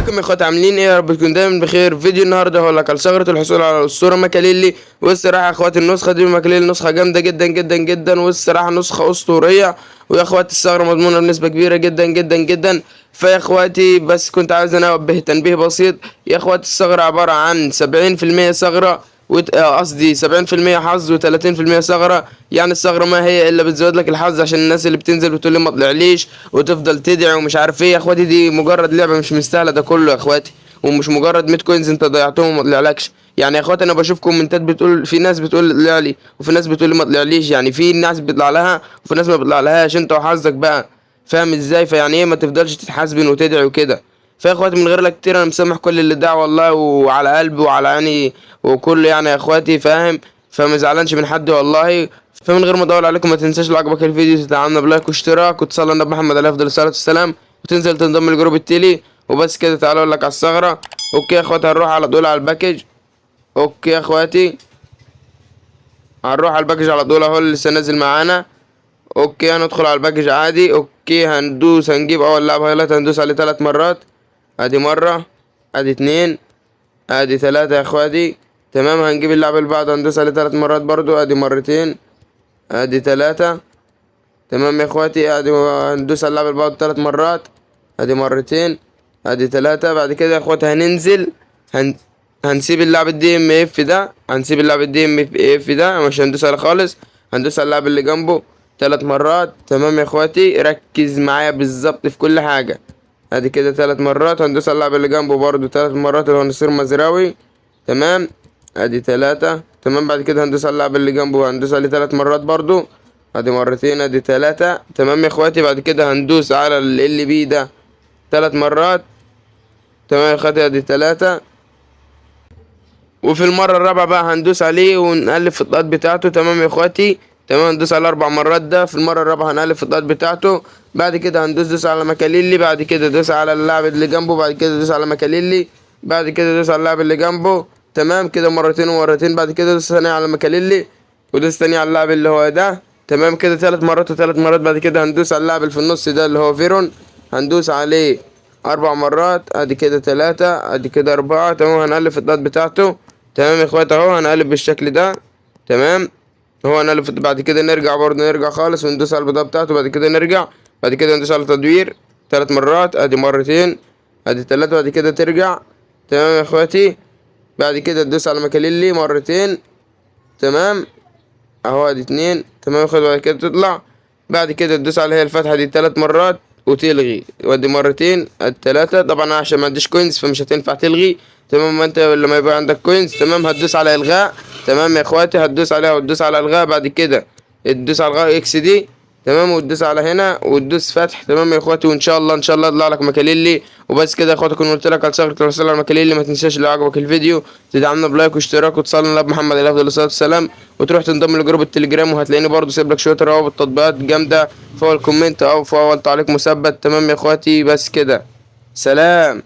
ازيكم يا اخواتي، عاملين ايه؟ يا رب تكونوا دايما بخير. فيديو النهارده هقول لك على ثغرة الحصول على الاسطوره ماكاليلي. والصراحه يا اخواتي النسخه دي من ماكاليلي نسخه جامده جدا جدا جدا، والصراحه نسخه اسطوريه. ويا اخواتي الثغره مضمونه بنسبه كبيره جدا جدا جدا. فيا اخواتي بس كنت عاوز انا انبه تنبيه بسيط. يا اخواتي الثغره عباره عن 70% ثغره قصدي 70% حظ و30% ثغرة. يعني الثغرة ما هي الا بتزود لك الحظ عشان الناس اللي بتنزل بتقول لي ما طلعليش وتفضل تدعي ومش عارف ايه. يا اخواتي دي مجرد لعبة مش مستاهلة ده كله يا اخواتي، ومش مجرد 100 كوينز انت ضيعتهم وما طلعلكش. يعني يا اخواتي انا بشوف كومنتات بتقول في ناس بتقول طلع لي وفي ناس بتقول لي ما طلعليش. يعني في ناس بيطلع لها وفي ناس ما بيطلع لهاش، انت وحظك بقى. فاهم ازاي؟ فيعني ايه ما تفضلش تتحاسبن وتدعي وكده. فيا اخواتي من غير لا كتير انا مسامح كل اللي دعا والله، وعلى قلبي وعلى عيني وكل يعني يا اخواتي فاهم. فما زعلانش من حد والله. فمن غير ما اطول عليكم ما تنساش لو عجبك الفيديو تدعمنا بلايك واشتراك وتصلي على النبي محمد عليه افضل الصلاه والسلام، وتنزل تنضم لجروب التيلي. وبس كده، تعالوا اقول لك على الثغره. اوكي يا اخواتي هنروح على طول على الباكج. اوكي يا اخواتي هنروح على الباكج على طول اهو اللي لسه نازل معانا. اوكي هندخل على الباكج عادي. اوكي هنجيب اول لاعب هايلايت، هندوس عليه 3 مرات. ادي مره، ادي 2، ادي 3 يا اخواتي. تمام هنجيب اللاعب اللي بعده هندوس عليه 3 مرات برضو. ادي مرتين، ادي 3. تمام يا اخواتي ادي هندوس على اللاعب اللي بعده 3 مرات. ادي مرتين، ادي 3. بعد كده يا اخواتي هننزل هنسيب اللاعب الدي ام اف ده، هنسيب اللاعب الدي ام اف ده مش هندوس عليه خالص. هندوس على اللاعب اللي جنبه 3 مرات. تمام يا اخواتي ركز معايا بالظبط في كل حاجه. ادي كده 3 مرات. هندوس على اللاعب اللي جنبه برضو 3 مرات اللي هو نصير مزراوي. تمام ادي 3. تمام بعد كده هندوس على اللاعب اللي جنبه هندوس عليه 3 مرات برضو. ادي مرتين، ادي 3. تمام يا اخواتي بعد كده هندوس على ال بي ده 3 مرات. تمام يا اخواتي ادي 3. وفي المرة الرابعة بقى هندوس عليه ونقلب في الضغط بتاعته. تمام يا اخواتي تمام هندوس على 4 مرات ده. في المرة الرابعة هنقلب في الضغط بتاعته. بعد كده دوس على ماكاليلي. بعد كده دوس على اللاعب اللي جنبه. بعد كده دوس على ماكاليلي. بعد كده دوس على اللاعب اللي جنبه. تمام كده مرتين ومرتين. بعد كده دوس ثانية على ماكاليلي ودوس ثانية على اللاعب اللي هو ده. تمام كده 3 مرات و3 مرات. بعد كده هندوس على اللاعب اللي في النص ده اللي هو فيرون، هندوس عليه 4 مرات. ادي كده 3، ادي كده 4. تمام هنقلب في الضغط بتاعته. تمام يا اخوات اهو هنقلب بالشكل ده. تمام هو هنقلب بعد كده نرجع برضه نرجع خالص وندوس على البيضة بتاعته. بعد كده نرجع. بعد كده ندوس على تدوير 3 مرات. ادي مرتين، ادي 3. بعد كده ترجع. تمام يا اخواتي بعد كده تدوس على ماكاليلي مرتين. تمام اهو ادي 2. تمام يا اخواتي بعد كده تطلع. بعد كده تدوس على هي الفتحة دي 3 مرات وتلغي. ودي مرتين، ادي 3. طبعا عشان ما عنديش كوينز فمش هتنفع تلغي. تمام ما انت لما يبقى عندك كوينز تمام هتدوس على الغاء. تمام يا اخواتي هتدوس عليها وتدوس على الغاء. بعد كده تدوس على الغاء اكس دي. تمام وتدوس على هنا وتدوس فتح. تمام يا اخواتي وان شاء الله ان شاء الله يطلع لك ماكاليلي. وبس كده يا اخواتي كنت قلت لك على ثغرة الحصول على ماكاليلي. ما تنساش لو عجبك الفيديو تدعمنا بلايك واشتراك وتصلي على محمد عليه افضل الصلاه والسلام، وتروح تنضم لجروب التليجرام. وهتلاقيني برضه سايب لك شويه روابط تطبيقات جامده فوق الكومنت او فوق التعليق مثبت. تمام يا اخواتي بس كده، سلام.